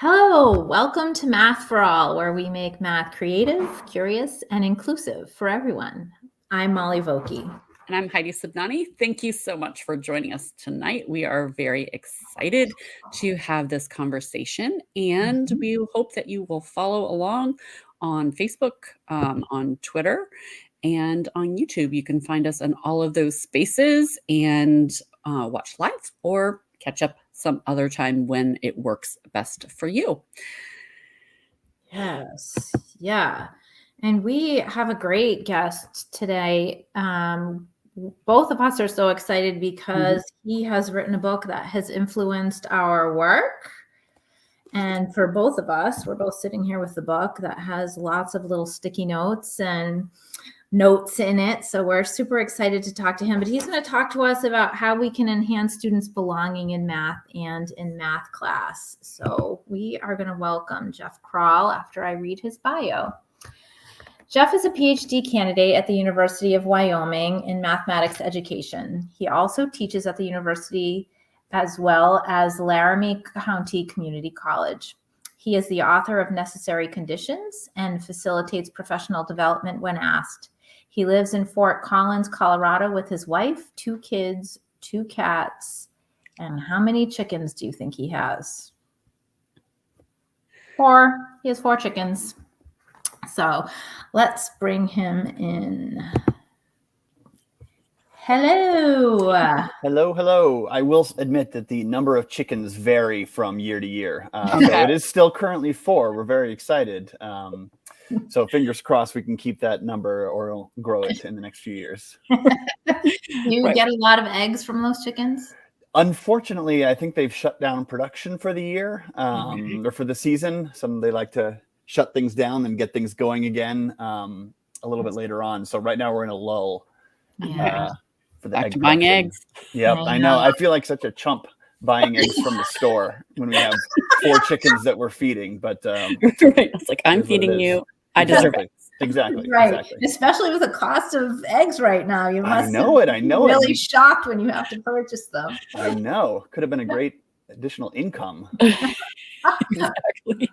Hello, welcome to Math for All, where we make math creative, curious, and inclusive for everyone. I'm Molly Vokey. And I'm Heidi Subnani. Thank you so much for joining us tonight. We are very excited to have this conversation, and we hope that you will follow along on Facebook, on Twitter, and on YouTube. You can find us in all of those spaces and watch live or catch up some other time when it works best for you. Yes, yeah. And we have a great guest today. Both of us are so excited because he has written a book that has influenced our work. And for both of us, we're both sitting here with the book that has lots of little sticky notes and notes in it. So we're super excited to talk to him, but he's going to talk to us about how we can enhance students' belonging in math and in math class. So we are going to welcome Geoff Krall after I read his bio. Geoff is a PhD candidate at the University of Wyoming in mathematics education. He also teaches at the university as well as Laramie County Community College. He is the author of Necessary Conditions and facilitates professional development when asked. He lives in Fort Collins, Colorado with his wife, 2 kids, 2 cats. And how many chickens do you think he has? 4. He has 4 chickens. So let's bring him in. Hello. Hello. I will admit that the number of chickens vary from year to year. So it is still currently 4. We're very excited. So fingers crossed we can keep that number or grow it in the next few years. You get a lot of eggs from those chickens? Unfortunately, I think they've shut down production for the year or for the season. They like to shut things down and get things going again a little bit later on. So right now we're in a lull. For the Back to buying eggs. Yep, I know. I feel like such a chump buying eggs from the store when we have 4 chickens that we're feeding. But right. It's like, I'm feeding you. I deserve it. Exactly. Right. Exactly. Especially with the cost of eggs right now. You must I know it. Really shocked when you have to purchase them. I know. Could have been a great additional income. Exactly.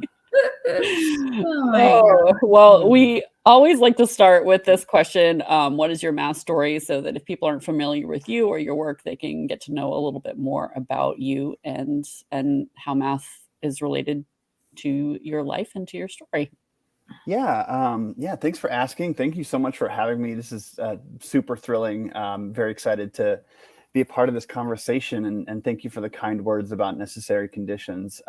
Well, we always like to start with this question. What is your math story? So that if people aren't familiar with you or your work, they can get to know a little bit more about you and how math is related to your life and to your story. Yeah. Thanks for asking. Thank you so much for having me. This is super thrilling. Very excited to be a part of this conversation, and thank you for the kind words about Necessary Conditions.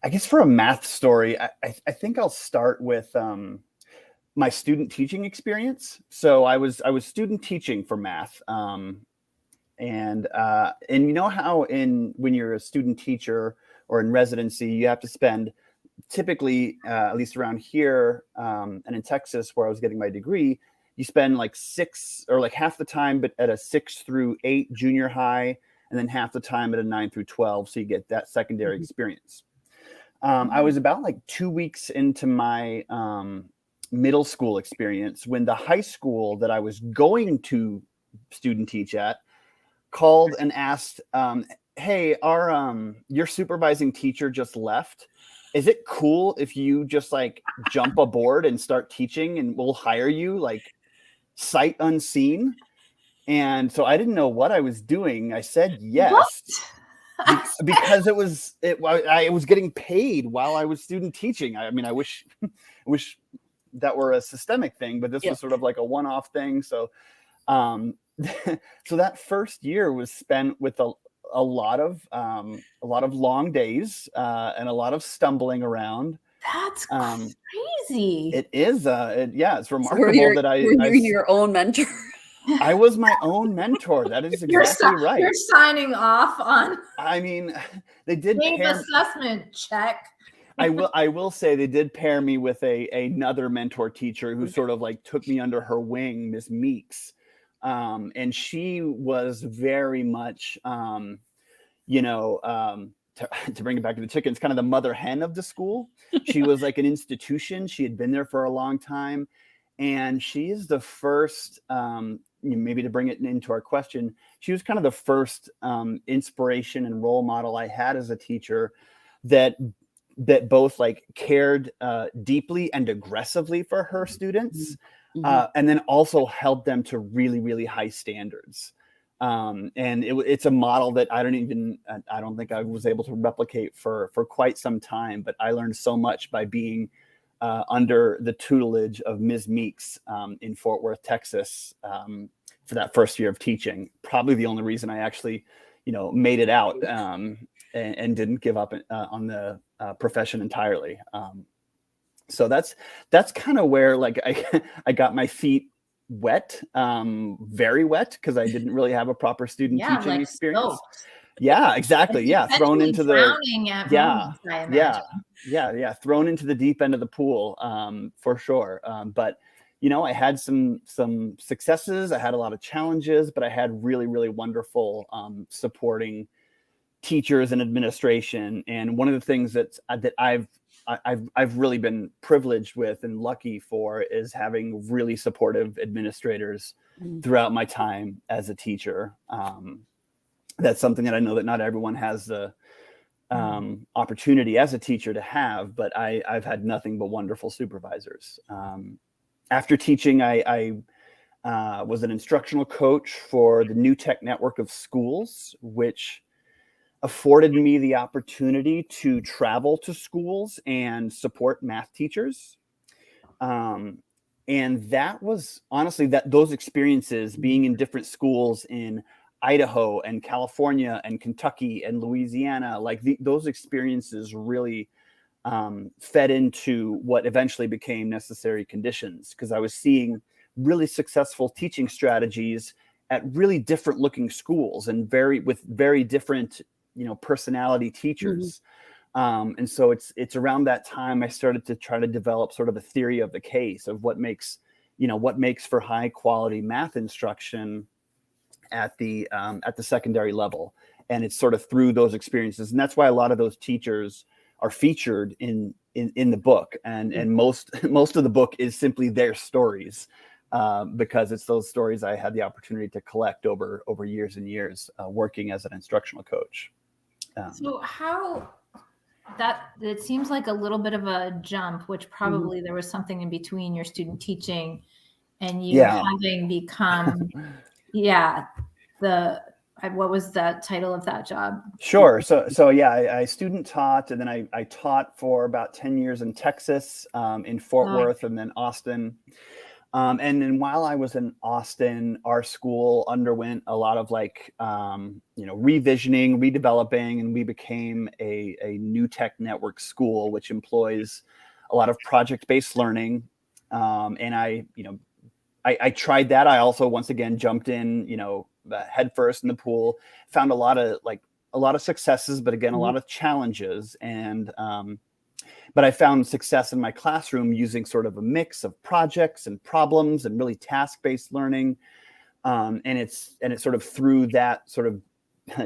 I guess for a math story, I think I'll start with my student teaching experience. So I was student teaching for math, and you know how when you're a student teacher or in residency, you have to spend typically, at least around here and in Texas, where I was getting my degree, you spend like 6 or like half the time, but at a 6 through 8 junior high, and then half the time at a 9 through 12. So you get that secondary experience. I was about like 2 weeks into my middle school experience when the high school that I was going to student teach at called and asked, hey, your supervising teacher just left. Is it cool if you just like jump aboard and start teaching and we'll hire you like sight unseen? And so I didn't know what I was doing. I said yes. Because I was getting paid while I was student teaching. I mean, I wish that were a systemic thing, but this was sort of like a one-off thing. So, so that first year was spent with a lot of long days and a lot of stumbling around. That's crazy. It is. It's remarkable that you're your own mentor. I was my own mentor. That is exactly right. You're signing off on. I mean, they did assessment check. I will say they did pair me with another mentor teacher who sort of like took me under her wing, Miss Meeks, and she was very much, to bring it back to the chickens, kind of the mother hen of the school. She was like an institution. She had been there for a long time, and she is the first. Maybe to bring it into our question, she was kind of the first inspiration and role model I had as a teacher that that both like cared deeply and aggressively for her students, and then also held them to really, really high standards. And it's a model that I don't think I was able to replicate for quite some time, but I learned so much by being under the tutelage of Ms. Meeks in Fort Worth, Texas, for that first year of teaching. Probably the only reason I actually, made it out and didn't give up on the profession entirely. So that's kind of where like I got my feet wet, very wet, because I didn't really have a proper student teaching experience. Soaked. Yeah, exactly. Yeah, thrown into drowning at moments, I imagine. Yeah, thrown into the deep end of the pool, for sure. But I had some successes. I had a lot of challenges, but I had really, really wonderful supporting teachers and administration. And one of the things that I've really been privileged with and lucky for is having really supportive administrators throughout my time as a teacher. That's something that I know that not everyone has the opportunity as a teacher to have, but I've had nothing but wonderful supervisors. After teaching, I was an instructional coach for the New Tech Network of Schools, which afforded me the opportunity to travel to schools and support math teachers. And that was honestly those experiences, being in different schools in Idaho and California and Kentucky and Louisiana, like those experiences really fed into what eventually became Necessary Conditions, because I was seeing really successful teaching strategies at really different looking schools and with very different personality teachers. And so it's around that time I started to try to develop sort of a theory of the case of what makes for high quality math instruction at the secondary level. And it's sort of through those experiences. And that's why a lot of those teachers are featured in the book. And most of the book is simply their stories, because it's those stories I had the opportunity to collect over years and years, working as an instructional coach. So how it seems like a little bit of a jump, which probably there was something in between your student teaching and you having become, what was the title of that job? Sure. So yeah, I student taught, and then I taught for about 10 years in Texas, in Fort Worth, and then Austin. And then while I was in Austin, our school underwent a lot of revisioning, redeveloping, and we became a new tech network school, which employs a lot of project-based learning. And I tried that. I also, once again, jumped in, head first in the pool, found a lot of successes, but again, a lot of challenges. And, but I found success in my classroom using sort of a mix of projects and problems and really task-based learning. And it's sort of through that sort of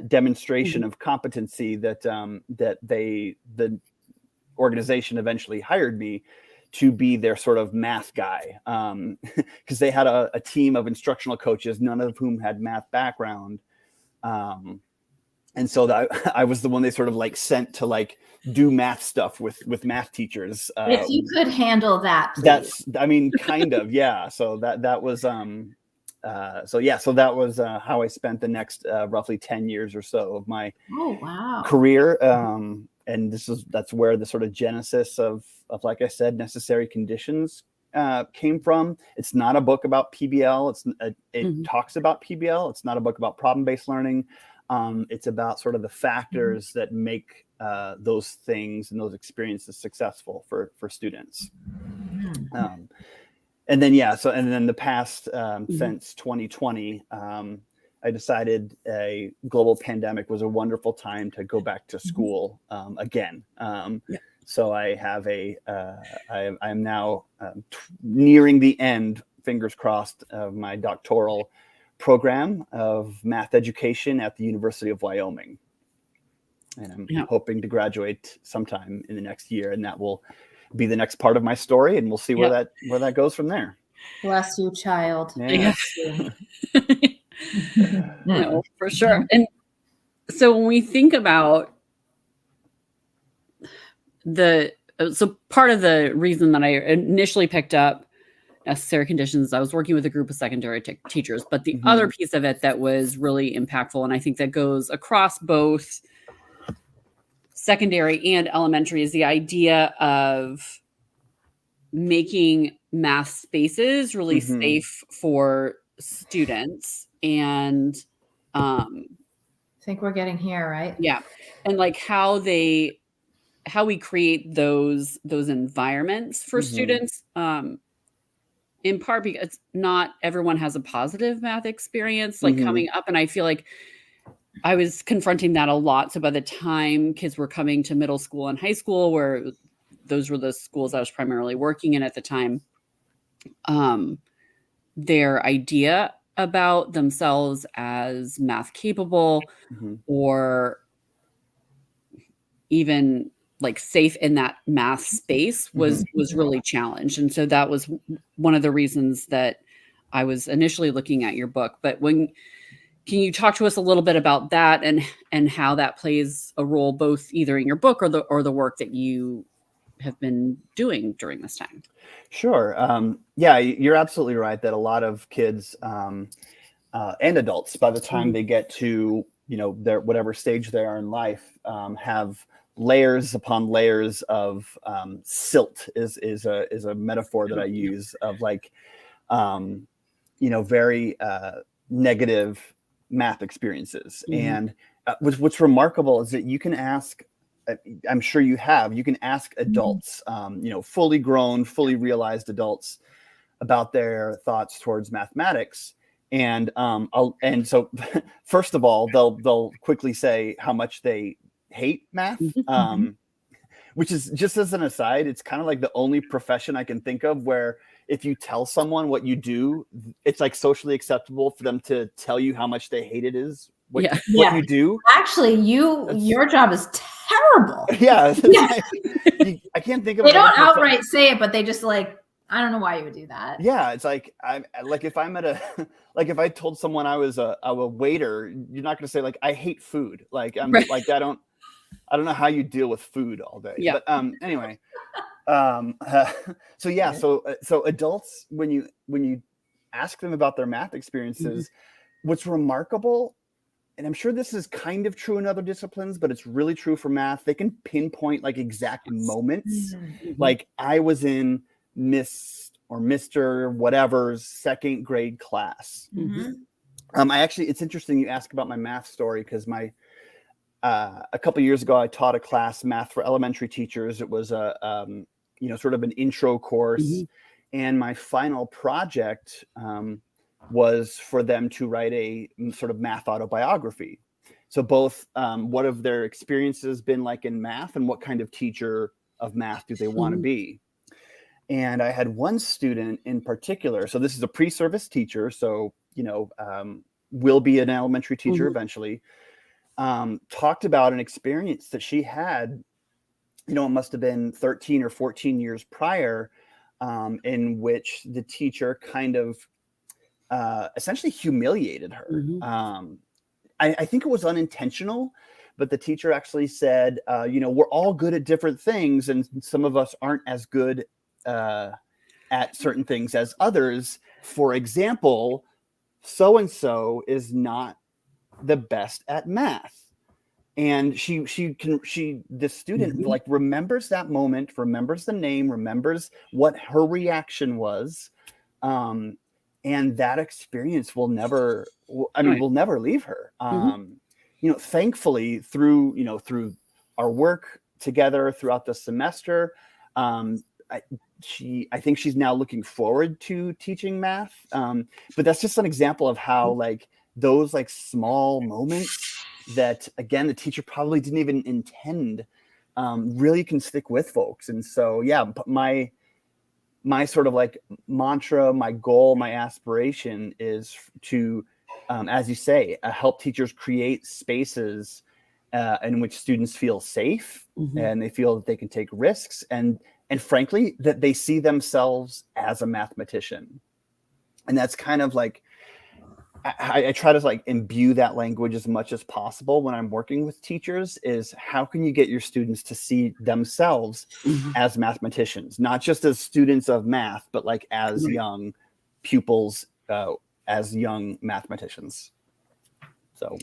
demonstration of competency that the organization eventually hired me to be their sort of math guy, because they had a team of instructional coaches, none of whom had math background. And so I was the one they sort of sent to do math stuff with math teachers. If you could handle that, please. Kind of, yeah. So that was so that was how I spent the next roughly 10 years or so of my career. And that's where the sort of genesis of like I said, Necessary Conditions came from. It's not a book about PBL. It talks about PBL. It's not a book about problem-based learning. It's about sort of the factors that make those things and those experiences successful for students. And then the past since 2020, I decided a global pandemic was a wonderful time to go back to school again. So I have I'm now nearing the end, fingers crossed, of my doctoral program of math education at the University of Wyoming. And I'm hoping to graduate sometime in the next year, and that will be the next part of my story, and we'll see where that goes from there. Bless you, child. Yeah. No, for sure. And so when we think about so part of the reason that I initially picked up necessary conditions, I was working with a group of secondary teachers, but the other piece of it that was really impactful, and I think that goes across both secondary and elementary, is the idea of making math spaces really safe for students. And I think we're getting here, right? Yeah. And like how we create those environments for students, in part because not everyone has a positive math experience like coming up. And I feel like I was confronting that a lot. So by the time kids were coming to middle school and high school, where those were the schools I was primarily working in at the time, their idea about themselves as math capable or even like safe in that math space was really challenged. And so that was one of the reasons that I was initially looking at your book. But can you talk to us a little bit about that and how that plays a role both either in your book or the work that you have been doing during this time? Sure. Yeah, you're absolutely right that a lot of kids and adults, by the time they get to their whatever stage they are in life, have layers upon layers of silt is a metaphor that I use of like very negative math experiences. And what's remarkable is that you can ask, I'm sure you can ask adults, fully grown, fully realized adults about their thoughts towards mathematics. And so first of all, they'll quickly say how much they hate math, which is, just as an aside, it's kind of like the only profession I can think of where if you tell someone what you do, it's like socially acceptable for them to tell you how much they hate it is. What you do. Actually, your job is terrible. Yeah. I can't think of. They don't outright say it, but they just like, I don't know why you would do that. Yeah, it's like if I'm at a if I told someone I was a waiter, you're not going to say like I hate food. Like I'm like I don't know how you deal with food all day. Yeah. But anyway, so adults, when you ask them about their math experiences, what's remarkable, and I'm sure this is kind of true in other disciplines, but it's really true for math, they can pinpoint like exact moments. Like I was in Miss or Mr. whatever's second grade class. It's interesting you ask about my math story, because a couple of years ago I taught a class, math for elementary teachers. It was a sort of an intro course, and my final project was for them to write a sort of math autobiography. So both what have their experiences been like in math, and what kind of teacher of math do they want to be. And I had one student in particular. So this is a pre-service teacher. So, will be an elementary teacher eventually. Talked about an experience that she had, it must have been 13 or 14 years prior, in which the teacher kind of essentially humiliated her. I think it was unintentional, but the teacher actually said, we're all good at different things, and some of us aren't as good at certain things as others. For example, so-and-so is not the best at math. And the student like remembers that moment, remembers the name, remembers what her reaction was. And that experience will never leave her. Thankfully through our work together throughout the semester, I think she's now looking forward to teaching math. But that's just an example of how like those like small moments that, again, the teacher probably didn't even intend, really can stick with folks. And so, yeah, my sort of like mantra, my goal, my aspiration is to, as you say, help teachers create spaces in which students feel safe and they feel that they can take risks, and frankly, that they see themselves as a mathematician. And that's kind of like, I try to like imbue that language as much as possible when I'm working with teachers, is how can you get your students to see themselves as mathematicians, not just as students of math, but like as young pupils, as young mathematicians. So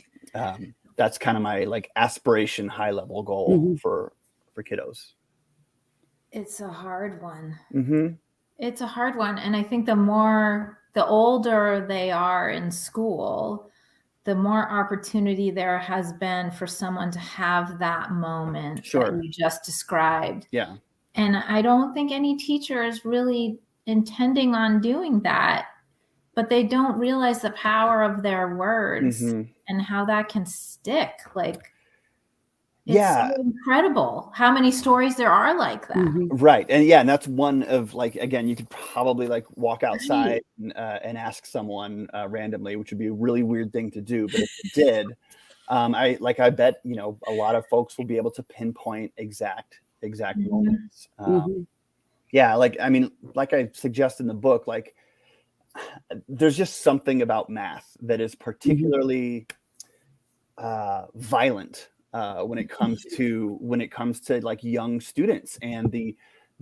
that's kind of my like aspiration, high level goal for kiddos. It's a hard one. Mm-hmm. It's a hard one. And I think the older they are in school, the more opportunity there has been for someone to have that moment Sure. that you just described. Yeah. And I don't think any teacher is really intending on doing that, but they don't realize the power of their words and how that can stick. Like, it's so incredible how many stories there are like that. Right. And that's one of, like, again, you could probably like walk outside and ask someone randomly, which would be a really weird thing to do. But if you did, I bet, a lot of folks will be able to pinpoint exact moments. Yeah. Like, I mean, like I suggest in the book, like there's just something about math that is particularly violent when it comes to like young students and the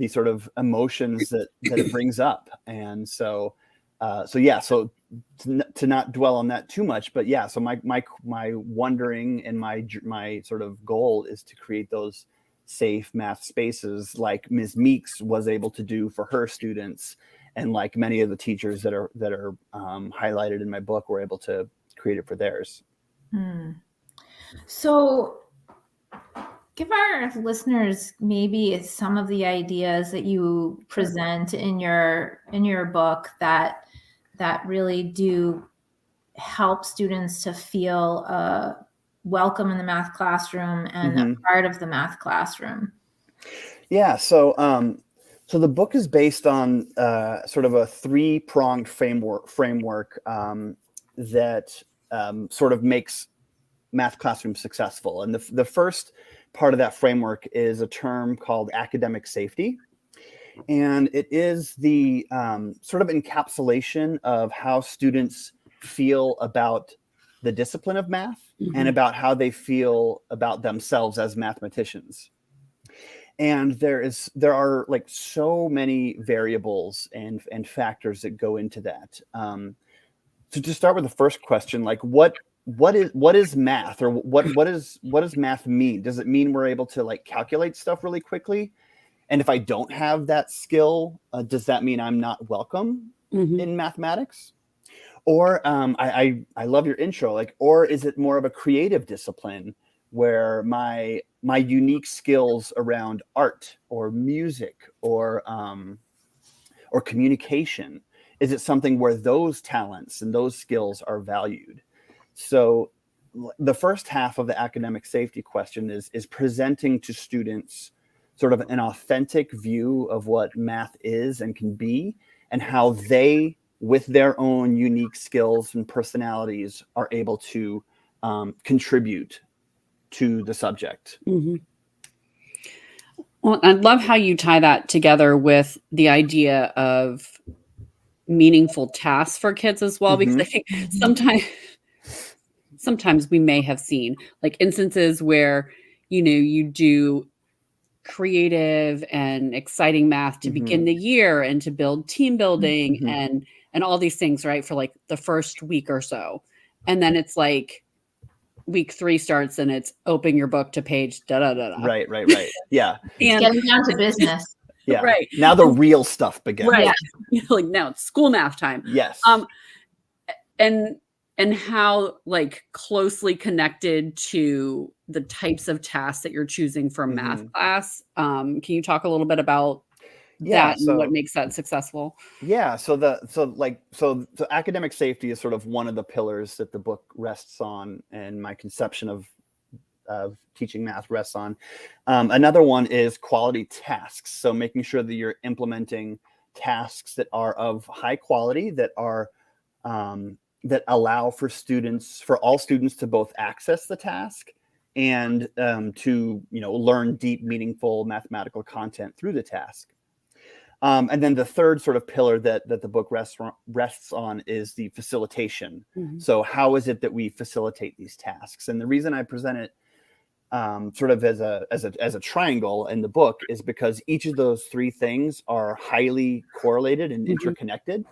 sort of emotions that it brings up. And so to not dwell on that too much, but yeah, so my wondering and my sort of goal is to create those safe math spaces like Ms. Meeks was able to do for her students, and like many of the teachers that are highlighted in my book were able to create it for theirs. So give our listeners maybe some of the ideas that you present in your book that really do help students to feel welcome in the math classroom and a part of the math classroom. Yeah. So the book is based on sort of a 3-pronged framework that sort of makes math classroom successful. And the first part of that framework is a term called academic safety. And it is the sort of encapsulation of how students feel about the discipline of math and about how they feel about themselves as mathematicians. And there are like so many variables and factors that go into that. So to start with the first question, like what is math, or what does math mean? Does it mean we're able to like calculate stuff really quickly? And if I don't have that skill, does that mean I'm not welcome in mathematics? Or I love your intro, like, or is it more of a creative discipline where my unique skills around art or music or communication, is it something where those talents and those skills are valued? So the first half of the academic safety question is presenting to students sort of an authentic view of what math is and can be, and how they, with their own unique skills and personalities, are able to contribute to the subject. Well, I love how you tie that together with the idea of meaningful tasks for kids as well, because I think sometimes we may have seen like instances where, you do creative and exciting math to begin the year and to build team building and all these things, right, for like the first week or so. And then it's like week 3 starts and it's open your book to page da da da da. Right. Yeah. It's getting down to business. Yeah. Right. Now the real stuff begins. Right. Yeah. Like now it's school math time. Yes. And how like closely connected to the types of tasks that you're choosing for math class. Can you talk a little bit about that and what makes that successful? Yeah. So academic safety is sort of one of the pillars that the book rests on, and my conception of teaching math rests on. Another one is quality tasks. So making sure that you're implementing tasks that are of high quality, that are that allow for all students to both access the task and to learn deep, meaningful mathematical content through the task. And then the third sort of pillar that the book rests on is the facilitation. So how is it that we facilitate these tasks? And the reason I present it sort of as a triangle in the book is because each of those three things are highly correlated and interconnected.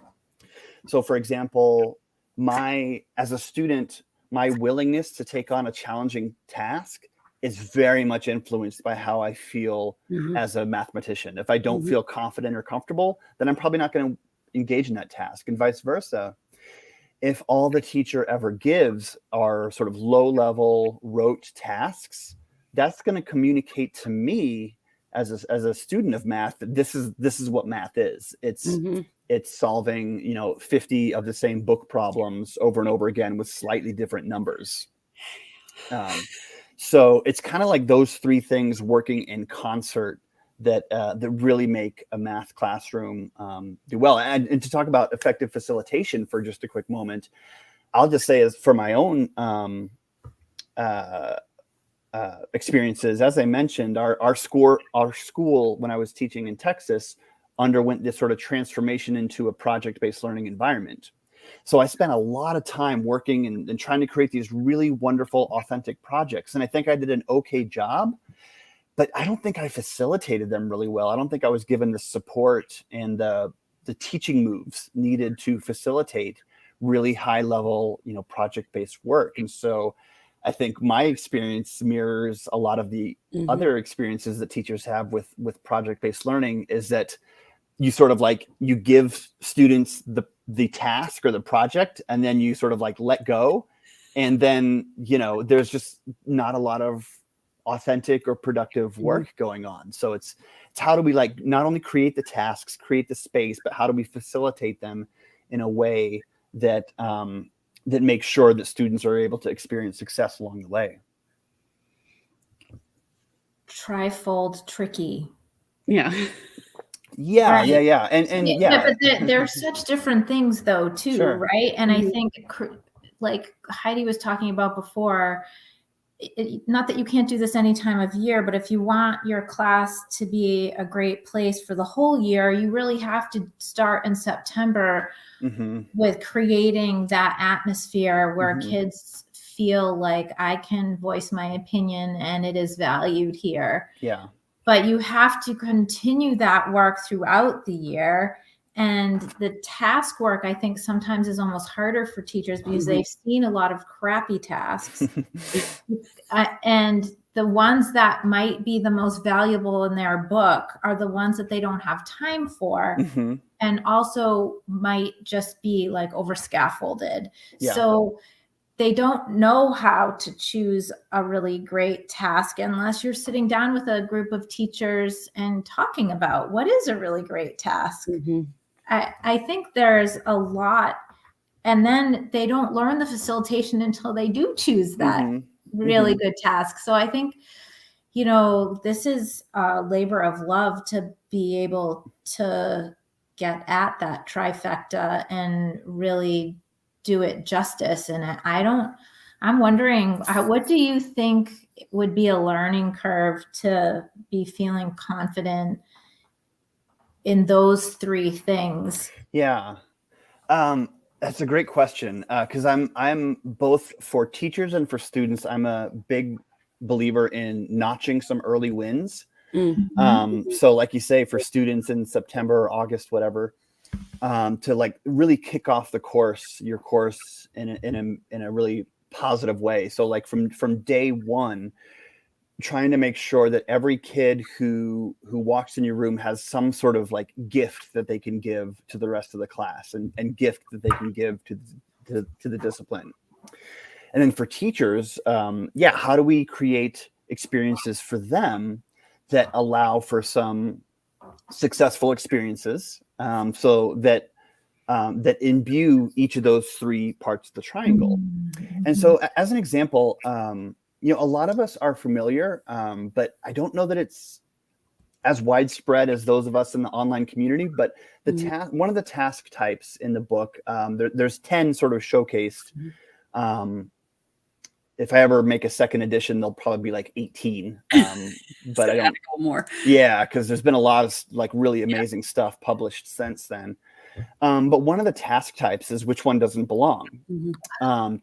So for example, as a student, my willingness to take on a challenging task is very much influenced by how I feel as a mathematician. If I don't feel confident or comfortable, then I'm probably not going to engage in that task, and vice versa. If all the teacher ever gives are sort of low-level rote tasks, that's going to communicate to me as a student of math that this is what math is. It's solving 50 of the same book problems over and over again with slightly different numbers. So it's kind of like those three things working in concert that really make a math classroom do well. And to talk about effective facilitation for just a quick moment, I'll just say, as for my own experiences, as I mentioned, our school when I was teaching in Texas underwent this sort of transformation into a project-based learning environment. So I spent a lot of time working and trying to create these really wonderful, authentic projects. And I think I did an okay job, but I don't think I facilitated them really well. I don't think I was given the support and the teaching moves needed to facilitate really high level, project-based work. And so I think my experience mirrors a lot of the other experiences that teachers have with project-based learning, is that you sort of you give students the task or the project, and then you sort of let go. And then, there's just not a lot of authentic or productive work going on. So it's how do we not only create the tasks, create the space, but how do we facilitate them in a way that that makes sure that students are able to experience success along the way. Trifold tricky. Yeah. Yeah, right. yeah. And yeah. But there are such different things though, too, Sure. right? And I think like Heidi was talking about before, not that you can't do this any time of year, but if you want your class to be a great place for the whole year, you really have to start in September with creating that atmosphere where kids feel like I can voice my opinion and it is valued here. Yeah. But you have to continue that work throughout the year. And the task work, I think, sometimes is almost harder for teachers because they've seen a lot of crappy tasks. And the ones that might be the most valuable in their book are the ones that they don't have time for, and also might just be over scaffolded. Yeah. So they don't know how to choose a really great task unless you're sitting down with a group of teachers and talking about what is a really great task. I think there's a lot, and then they don't learn the facilitation until they do choose that really good task. So I think, this is a labor of love to be able to get at that trifecta and really do it justice. And I'm wondering, what do you think would be a learning curve to be feeling confident in those three things? Yeah. That's a great question. Cause I'm both for teachers and for students. I'm a big believer in notching some early wins. So like you say, for students in September or August, whatever, to really kick off your course in a really positive way. So from day one, trying to make sure that every kid who walks in your room has some sort of gift that they can give to the rest of the class, and gift that they can give to the discipline. And then for teachers, how do we create experiences for them that allow for some successful experices, so that imbue each of those three parts of the triangle. And so as an example, a lot of us are familiar, but I don't know that it's as widespread as those of us in the online community. But one of the task types in the book, there's 10 sort of showcased. if I ever make a second edition, they'll probably be like 18. But I don't more. Yeah, because there's been a lot of like really amazing stuff published since then. But one of the task types is which one doesn't belong. And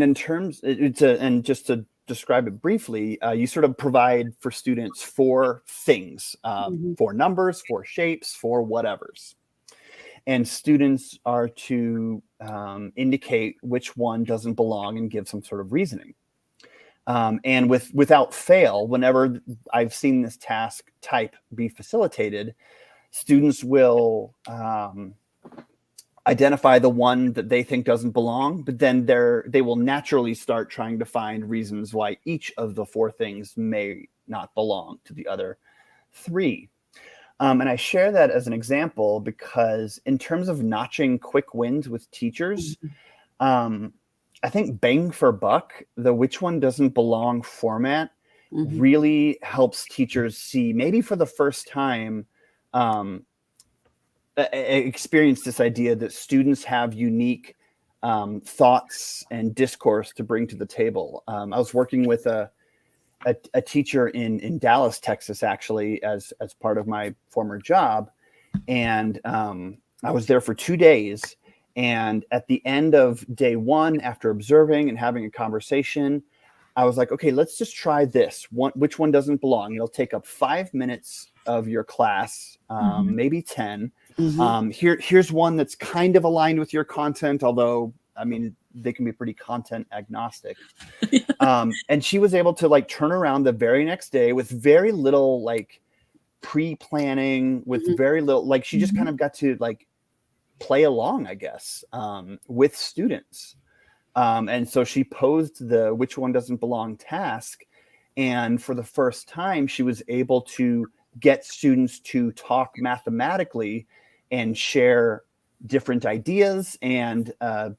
in terms, and just to describe it briefly, you sort of provide for students 4 things, 4 numbers, 4 shapes, 4 whatevers. And students are to indicate which one doesn't belong and give some sort of reasoning. And without fail, whenever I've seen this task type be facilitated, students will identify the one that they think doesn't belong, but then they will naturally start trying to find reasons why each of the 4 things may not belong to the other 3. And I share that as an example because in terms of notching quick wins with teachers, I think bang for buck, the which one doesn't belong format really helps teachers see, maybe for the first time, experience this idea that students have unique thoughts and discourse to bring to the table. I was working with a teacher in Dallas, Texas, actually, as part of my former job. And I was there for 2 days. And at the end of day 1, after observing and having a conversation, I was like, okay, let's just try this. Which one doesn't belong? It'll take up 5 minutes of your class, maybe 10. Here's one that's kind of aligned with your content, although, I mean, they can be pretty content agnostic. And she was able to like turn around the very next day with very little like pre-planning, with very little, like she just kind of got to like play along, I guess, with students. And so she posed the which one doesn't belong task. And for the first time, she was able to get students to talk mathematically and share different ideas, and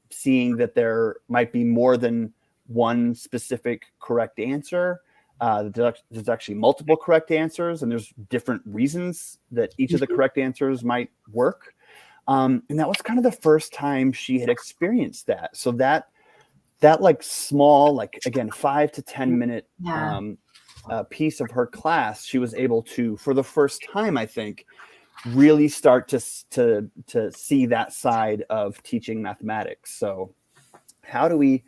seeing that there might be more than one specific correct answer. There's actually multiple correct answers, and there's different reasons that each of the correct answers might work. And that was kind of the first time she had experienced that. So that like small, like again, 5 to 10 minute piece of her class, she was able to, for the first time, I think, really start to see that side of teaching mathematics. So how do we,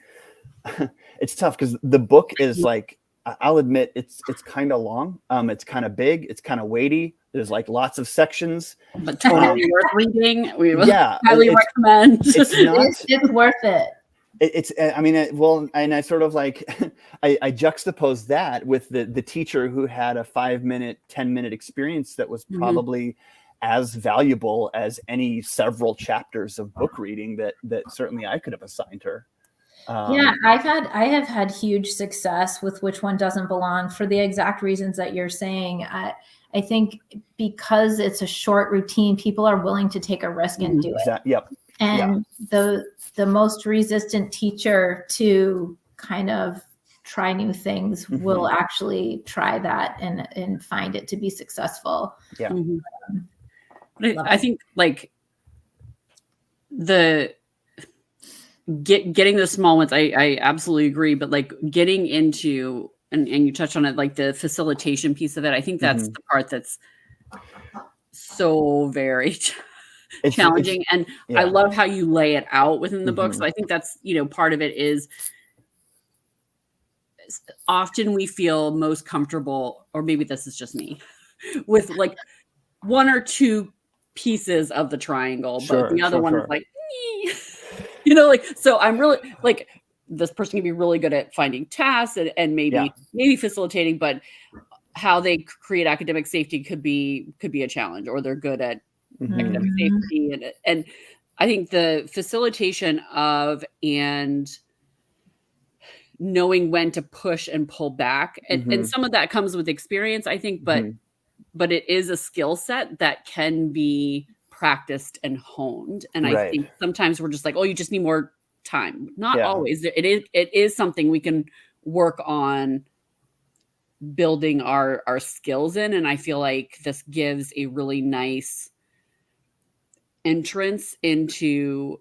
it's tough because the book is like, I'll admit it's kind of long. It's kind of big. It's kind of weighty. There's like lots of sections. But totally worth reading. We would highly recommend. It's worth it. And I sort of like, I juxtapose that with the teacher who had a 5-minute, 10-minute experience that was probably as valuable as any several chapters of book reading that certainly I could have assigned her. I have had huge success with which one doesn't belong for the exact reasons that you're saying. I think because it's a short routine, people are willing to take a risk and do it. Yep. And the most resistant teacher to kind of try new things will actually try that and find it to be successful. Yeah. I think like the getting the small ones, I absolutely agree. But like getting into, and you touched on it, like the facilitation piece of it, I think that's the part that's so very challenging. And I love how you lay it out within the book. So I think that's, part of it is often we feel most comfortable, or maybe this is just me, with like 1 or 2 pieces of the triangle, but the other one is like, so I'm really like, this person can be really good at finding tasks and maybe facilitating, but how they create academic safety could be a challenge, or they're good at academic safety. And I think the facilitation of and knowing when to push and pull back, and some of that comes with experience, I think, but it is a skill set that can be practiced and honed. And I think sometimes we're just like, oh, you just need more time. Not always. It is something we can work on building our skills in. And I feel like this gives a really nice entrance into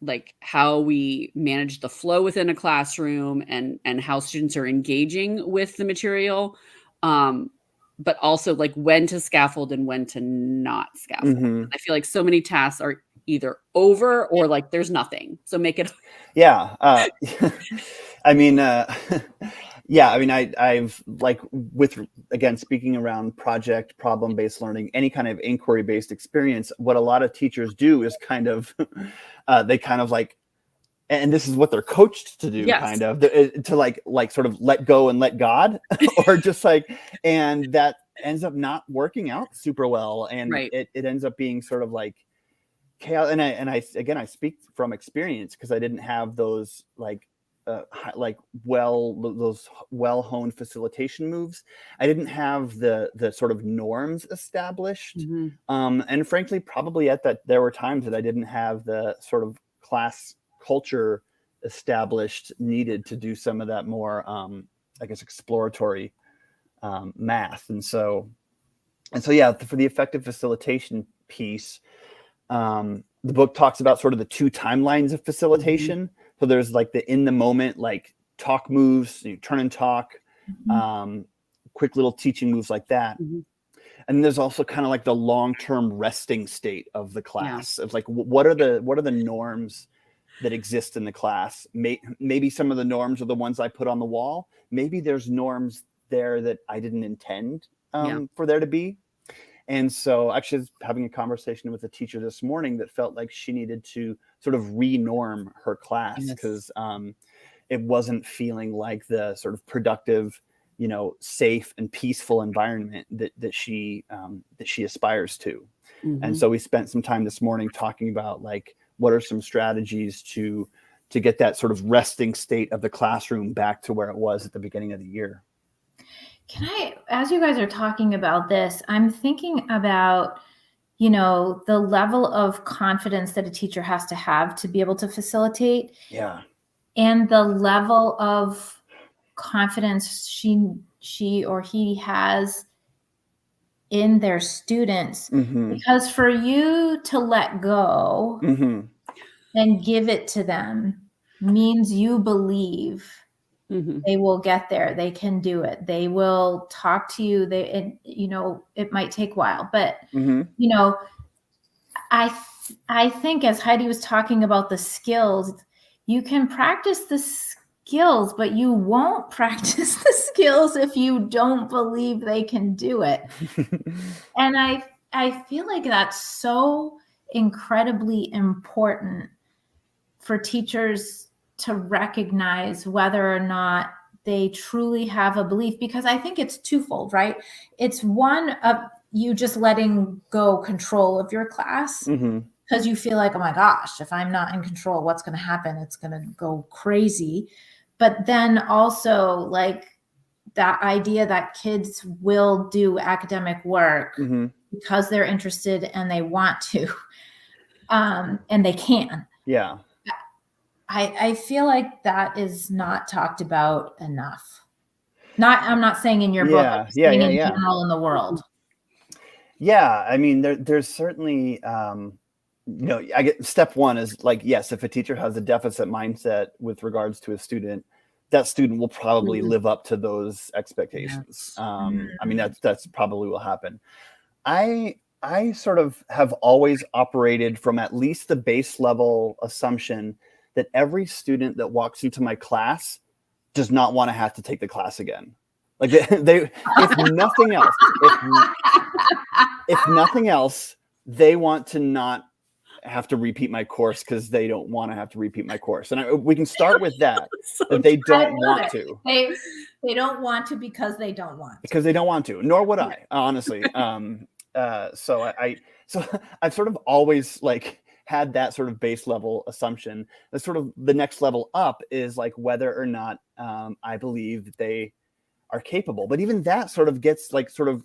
like how we manage the flow within a classroom and how students are engaging with the material. But also like when to scaffold and when to not scaffold. Mhm. I feel like so many tasks are either over or like there's nothing. So make it. Yeah. I mean, yeah, I mean, I've like with, again, speaking around project problem-based learning, any kind of inquiry-based experience, what a lot of teachers do is kind of, they kind of like, and this is what they're coached to do, Yes. kind of, to like sort of let go and let God, or just like, and that ends up not working out super well. And Right. it ends up being sort of like chaos. And I again, I speak from experience because I didn't have those like those well-honed facilitation moves. I didn't have the sort of norms established. Mhm. And frankly, probably there were times that I didn't have the sort of class culture established needed to do some of that more, I guess, exploratory math. And so yeah, for the effective facilitation piece, the book talks about sort of the two timelines of facilitation. Mhm. So there's like the in the moment, like talk moves, turn and talk, quick little teaching moves like that. Mhm. And there's also kind of like the long-term resting state of the class, Yeah. of like, what are the norms that exist in the class? Maybe some of the norms are the ones I put on the wall. Maybe there's norms there that I didn't intend for there to be. And so actually I was having a conversation with a teacher this morning that felt like she needed to sort of re-norm her class because it wasn't feeling like the sort of productive, safe and peaceful environment that she aspires to. Mhm. And so we spent some time this morning talking about like, what are some strategies to get that sort of resting state of the classroom back to where it was at the beginning of the year. As you guys are talking about this, I'm thinking about, the level of confidence that a teacher has to have to be able to facilitate. Yeah. And the level of confidence she or he has in their students. Mm-hmm. Because for you to let go Mm-hmm. and give it to them means you believe Mhm. they will get there. They can do it. They will talk to you. It might take a while, but Mm-hmm. I think as Heidi was talking about the skills, you can practice the skills, but you won't practice the skills if you don't believe they can do it. And I feel like that's so incredibly important for teachers to recognize whether or not they truly have a belief, because I think it's twofold, right? It's one of you just letting go control of your class Mm-hmm. because you feel like, oh my gosh, if I'm not in control, what's going to happen? It's going to go crazy. But then also like that idea that kids will do academic work Mm-hmm. because they're interested and they want to, and they can. Yeah. I feel like that is not talked about enough. I'm not saying in your book, I'm saying in general in the world. Yeah, I mean, there's certainly, I get step one is like, yes, if a teacher has a deficit mindset with regards to a student, that student will probably live up to those expectations. Yes. I mean, that's probably will happen. I sort of have always operated from at least the base level assumption that every student that walks into my class does not want to have to take the class again. Like they if nothing else, if nothing else, they want to not have to repeat my course because they don't want to have to repeat my course. And we can start with that, that they don't want to. They don't want to because they don't want. Because they don't want to, nor would I, honestly. So I've sort of always like had that sort of base level assumption. The sort of the next level up is like whether or not I believe that they are capable. But even that sort of gets like sort of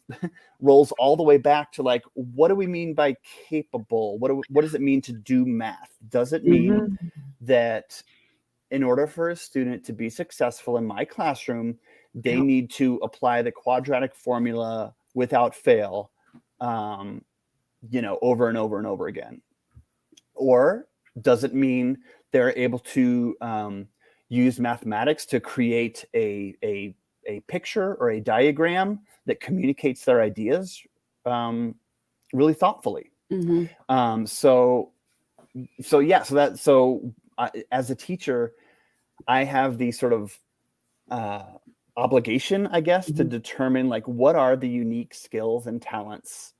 rolls all the way back to like, what do we mean by capable? What does it mean to do math? Does it mean that in order for a student to be successful in my classroom, they need to apply the quadratic formula without fail, over and over and over again? Or doesn't mean they're able to use mathematics to create a picture or a diagram that communicates their ideas really thoughtfully. As a teacher, I have the sort of obligation, I guess, to determine like what are the unique skills and talents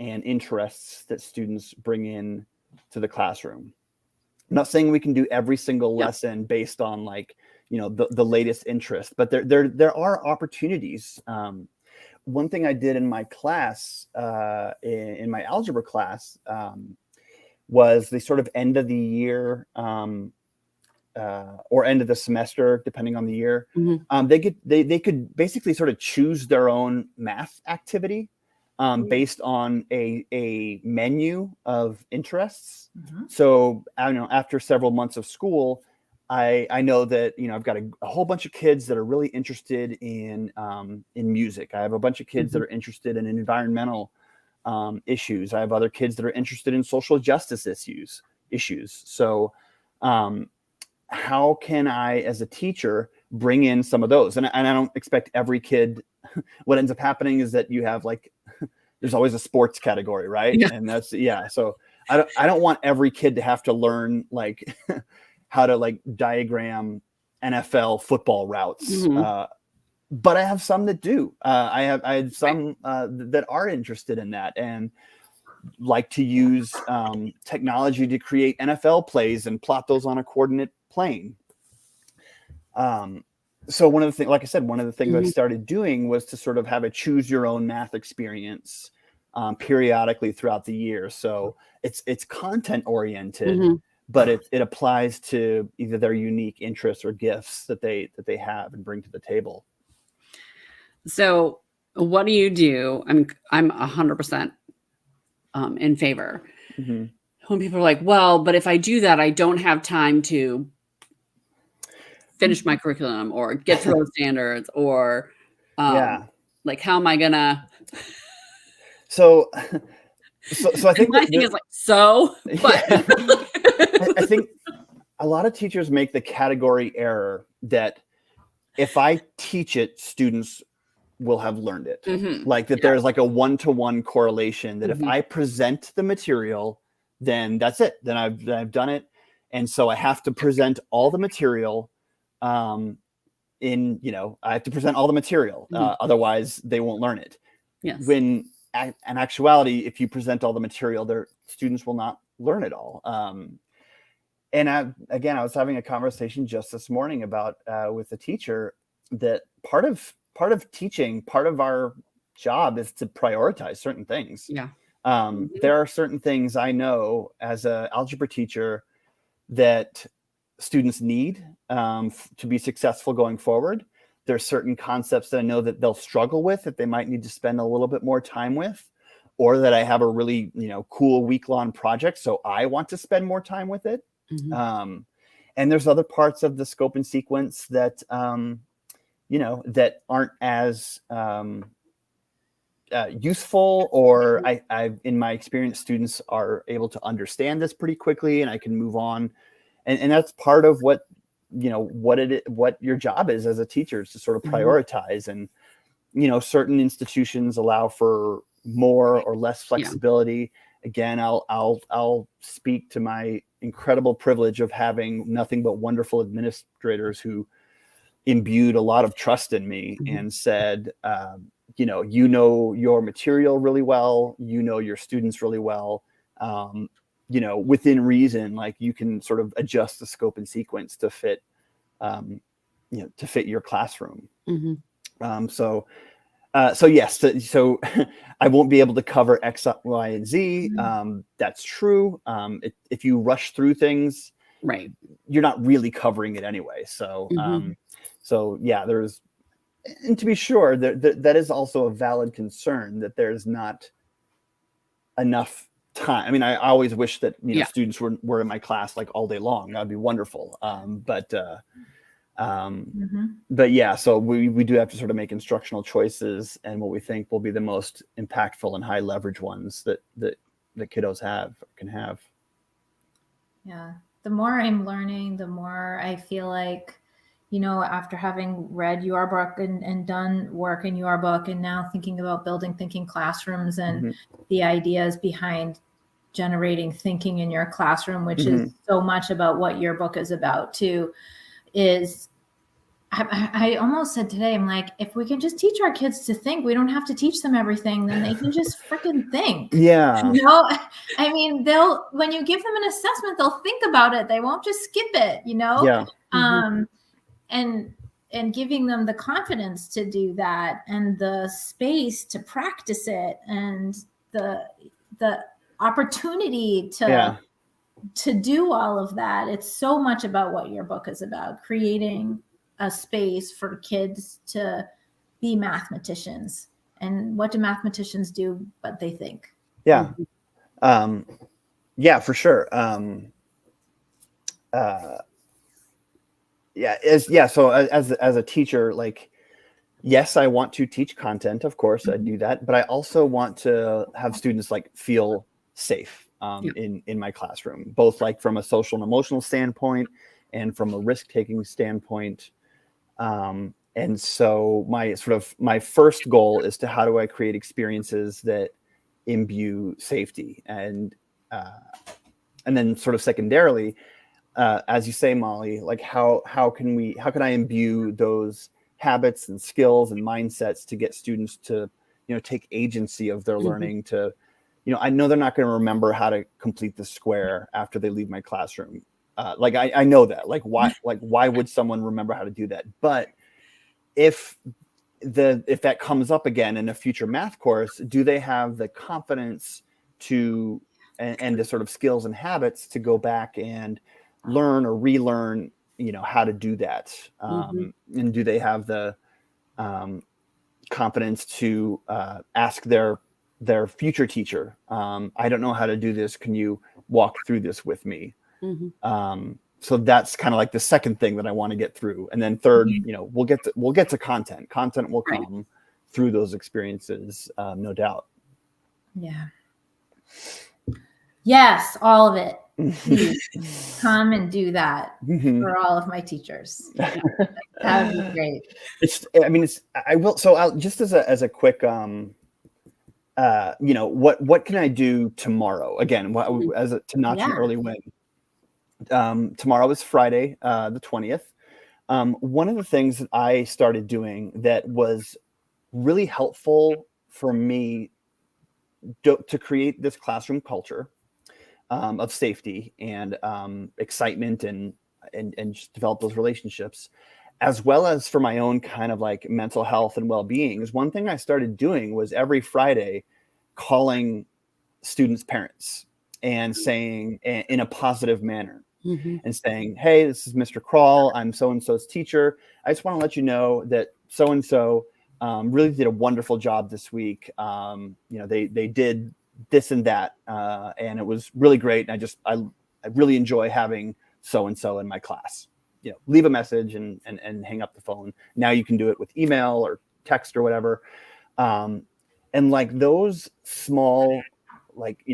and interests that students bring in to the classroom. I'm not saying we can do every single lesson based on like, the latest interest, but there are opportunities. One thing I did in my class, in my algebra class, was the sort of end of the year or end of the semester, depending on the year. They could basically sort of choose their own math activity based on a menu of interests. So I don't know, after several months of school, I know that I've got a whole bunch of kids that are really interested in music. I have a bunch of kids that are interested in environmental issues. I have other kids that are interested in social justice issues. So how can I, as a teacher, bring in some of those? And I don't expect every kid. What ends up happening is that you have like, there's always a sports category, right? Yeah. And that's So I don't want every kid to have to learn like how to like diagram NFL football routes. But I have some that do. I had some that are interested in that and like to use technology to create NFL plays and plot those on a coordinate plane. So one of the things, like I said, one of the things I started doing was to sort of have a choose your own math experience periodically throughout the year. So it's content oriented, but it applies to either their unique interests or gifts that they have and bring to the table. So what do you do? I'm 100% in favor. When people are like, well, but if I do that, I don't have time to finish my curriculum or get through those standards or like, how am I gonna? So I think my thing is like, but I think a lot of teachers make the category error that if I teach it, students will have learned it. Like that there's like a one-to-one correlation that if I present the material, then that's it. Then I've done it. And so I have to present all the material I have to present all the material. Otherwise they won't learn it. Yes. When in actuality, if you present all the material, their students will not learn it all. And I was having a conversation just this morning about with a teacher that part of teaching, part of our job is to prioritize certain things. There are certain things I know as an algebra teacher that students need to be successful going forward. There's certain concepts that I know that they'll struggle with, that they might need to spend a little bit more time with, or that I have a really, cool week-long project, so I want to spend more time with it. And there's other parts of the scope and sequence that, that aren't as useful, or I, in my experience, students are able to understand this pretty quickly, and I can move on. And that's part of what what your job is as a teacher, is to sort of prioritize. And certain institutions allow for more or less flexibility. Again, I'll speak to my incredible privilege of having nothing but wonderful administrators who imbued a lot of trust in me and said, your material really well, your students really well. Within reason, like you can sort of adjust the scope and sequence to fit, to fit your classroom. So yes, so I won't be able to cover X, Y, and Z. That's true. If you rush through things, right, you're not really covering it anyway. So, and to be sure, that is also a valid concern, that there's not enough time. I mean, I always wish that students were in my class like all day long. That'd be wonderful. But yeah, so we do have to sort of make instructional choices and what we think will be the most impactful and high leverage ones that kiddos can have. Yeah. The more I'm learning, the more I feel like, after having read your book and done work in your book, and now thinking about building thinking classrooms and the ideas behind generating thinking in your classroom, which is so much about what your book is about too, is I almost said today, I'm like, if we can just teach our kids to think, we don't have to teach them everything, then they can just freaking think. Yeah. I mean, when you give them an assessment, they'll think about it. They won't just skip it, Yeah. And giving them the confidence to do that and the space to practice it and the opportunity to do all of that. It's so much about what your book is about, creating a space for kids to be mathematicians. And what do mathematicians do? But they think. Yeah. Yeah, for sure. So as a teacher, like, yes, I want to teach content, of course, I do that, but I also want to have students like feel safe in my classroom, both like from a social and emotional standpoint and from a risk-taking standpoint. And so my first goal is to how do I create experiences that imbue safety, and then sort of secondarily, as you say, Molly, like how can I imbue those habits and skills and mindsets to get students to take agency of their learning, to I know they're not going to remember how to complete the square after they leave my classroom. Like I know that, like why would someone remember how to do that? But if that comes up again in a future math course, do they have the confidence to and the sort of skills and habits to go back and learn or relearn how to do that, and do they have the confidence to ask their future teacher, I don't know how to do this, can you walk through this with me? So that's kind of like the second thing that I want to get through. And then third, we'll get to content will come through those experiences, no doubt. Yeah. Yes, all of it. Please come and do that for all of my teachers. That would be great. I will. So I'll just as a quick, what can I do tomorrow? Again, to notch an early win. Tomorrow is Friday, the 20th. One of the things that I started doing that was really helpful for me to create this classroom culture of safety and excitement and just develop those relationships, as well as for my own kind of like mental health and well-being, is one thing I started doing was every Friday calling students' parents and saying in a positive manner, and saying, hey, this is Mr. Krall, I'm so-and-so's teacher. I just want to let you know that so-and-so really did a wonderful job this week. They did this and that, and it was really great. And I really enjoy having so-and-so in my class. Leave a message and hang up the phone. Now you can do it with email or text or whatever. And like those small,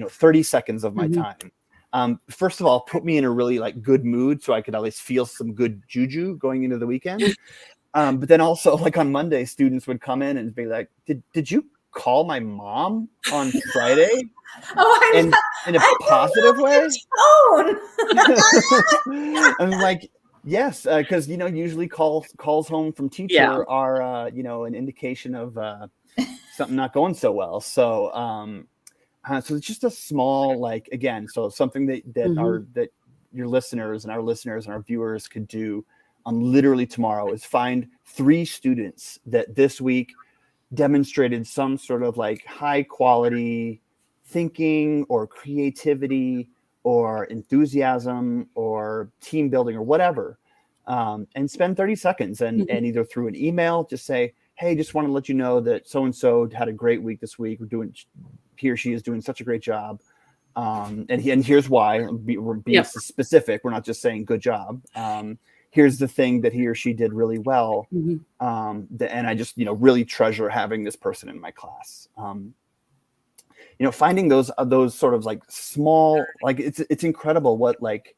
30 seconds of my time, first of all, put me in a really like good mood so I could at least feel some good juju going into the weekend. But then also, like on Monday, students would come in and be like, did you call my mom on Friday? In a positive way? I'm like, yes, because usually calls home from teacher are an indication of something not going so well. So so it's just a small, like, again, so something that your listeners and our viewers could do on literally tomorrow is find 3 students that this week demonstrated some sort of like high quality thinking or creativity or enthusiasm or team building or whatever, and spend 30 seconds and either through an email, just say, hey, just want to let you know that so-and-so had a great week this week. He or she is doing such a great job. And here's why. We're being specific. We're not just saying good job. Here's the thing that he or she did really well. And I just, really treasure having this person in my class. finding those sort of like small, like it's incredible what, like,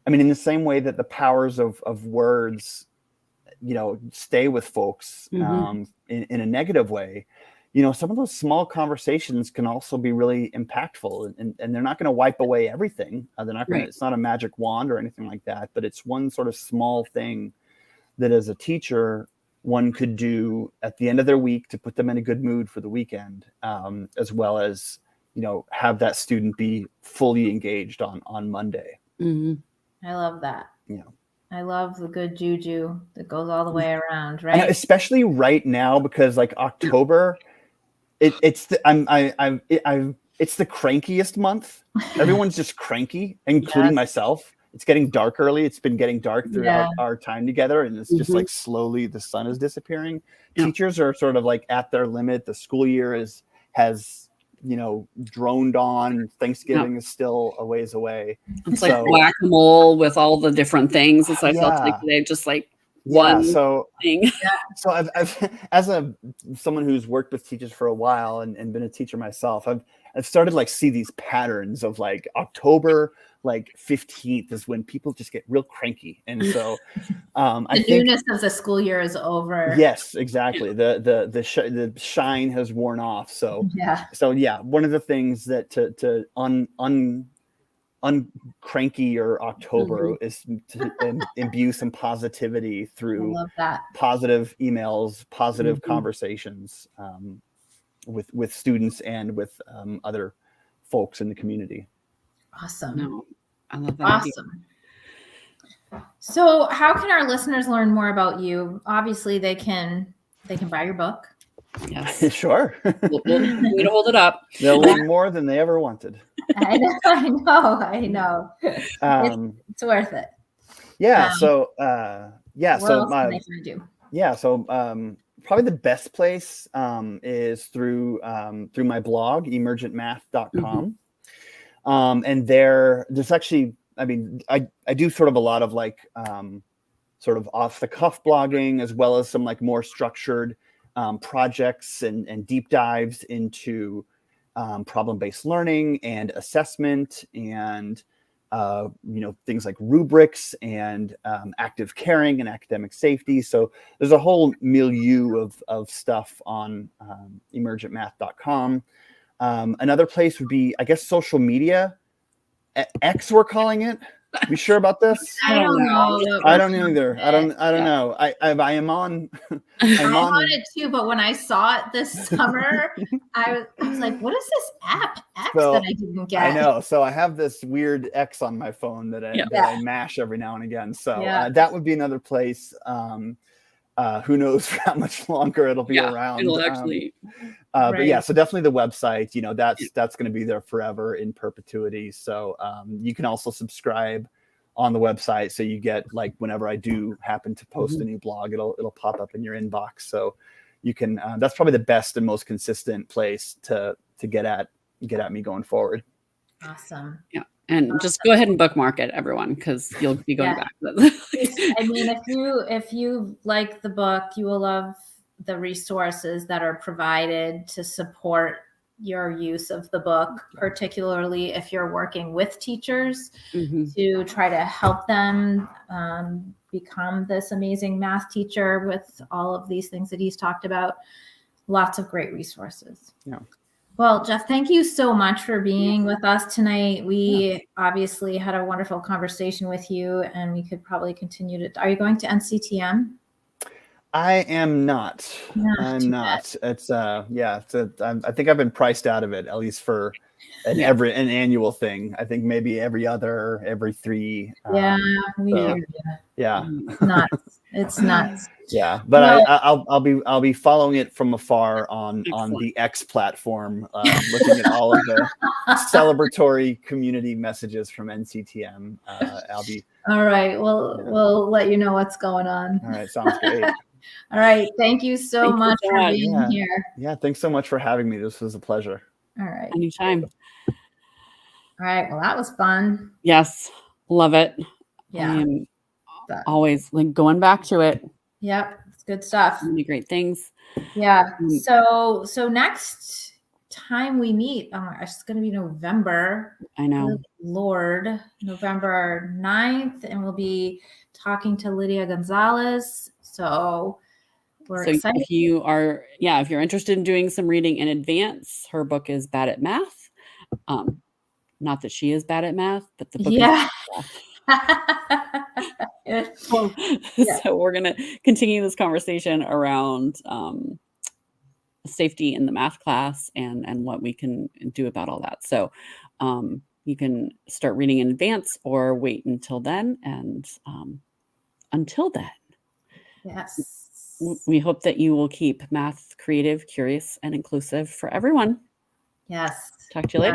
I mean, in the same way that the powers of words, stay with folks in a negative way, some of those small conversations can also be really impactful, and they're not going to wipe away everything. They're not going to, it's not a magic wand or anything like that, but it's one sort of small thing that as a teacher, one could do at the end of their week to put them in a good mood for the weekend, as well as, have that student be fully engaged on Monday. I love that. I love the good juju that goes all the way around, right? And especially right now, because like October, it's the crankiest month. Everyone's just cranky, including myself. It's getting dark early. It's been getting dark throughout our time together, and it's just like slowly the sun is disappearing. Teachers are sort of like at their limit. The school year has droned on. Thanksgiving is still a ways away. It's like whack-a-mole with all the different things. As I felt like today, just like one thing. So I've as someone who's worked with teachers for a while and been a teacher myself, I've started like see these patterns of like October, like 15th is when people just get real cranky. And so I think newness of the school year is over. Yes, exactly. The shine has worn off. So one of the things that to uncranky your October is to imbue some positivity through positive emails, positive conversations with students and with other folks in the community. Awesome. No, I love that. Awesome. So how can our listeners learn more about you? Obviously they can buy your book. Yes. Sure. We'll need to hold it up. They'll learn more than they ever wanted. I know. It's worth it. Yeah. So probably the best place is through my blog, emergentmath.com. And there's actually, I mean, I do sort of a lot of like sort of off the cuff blogging, as well as some like more structured projects and deep dives into problem-based learning and assessment and things like rubrics and active caring and academic safety. So there's a whole milieu of stuff on emergentmath.com. Another place would be, I guess, social media. X, we're calling it. You sure about this? I don't know. I don't either. I don't know. I am on. I'm on it too, but when I saw it this summer, I was like, "What is this app X that I didn't get?" I know. So I have this weird X on my phone that I mash every now and again. So that would be another place. Who knows for how much longer it'll be around. It'll actually. But yeah, so definitely the website, that's going to be there forever in perpetuity. So you can also subscribe on the website. So you get, like, whenever I do happen to post a new blog, it'll pop up in your inbox. So you can, that's probably the best and most consistent place to get at me going forward. Awesome. Yeah. And just go ahead and bookmark it, everyone, because you'll be going back. I mean, if you like the book, you will love the resources that are provided to support your use of the book, particularly if you're working with teachers to try to help them become this amazing math teacher with all of these things that he's talked about. Lots of great resources. Yeah. Well, Geoff, thank you so much for being with us tonight. We obviously had a wonderful conversation with you, and we could probably continue to. Are you going to NCTM? I am not. I'm not. It's I think I've been priced out of it, at least for an annual thing. I think maybe every 3. It's nuts. Yeah, but I'll be following it from afar on the X platform, looking at all of the celebratory community messages from NCTM. I'll be. All right. We'll let you know what's going on. All right. Sounds great. All right. Thank you so much for being here. Yeah. Thanks so much for having me. This was a pleasure. All right. Anytime. All right. Well, that was fun. Yes. Love it. Yeah. Always like going back to it. Yep. It's good stuff. So many great things. Yeah. So next time we meet. Oh my gosh, it's going to be November. I know. Good Lord, November 9th, and we'll be talking to Lydia Gonzalez. So we're excited. If you're interested in doing some reading in advance, her book is Bad at Math. Not that she is bad at math, but the book is bad at math. So we're going to continue this conversation around safety in the math class and what we can do about all that. So you can start reading in advance or wait until then. And until then, yes, we hope that you will keep math creative, curious, and inclusive for everyone. Yes. Talk to you later.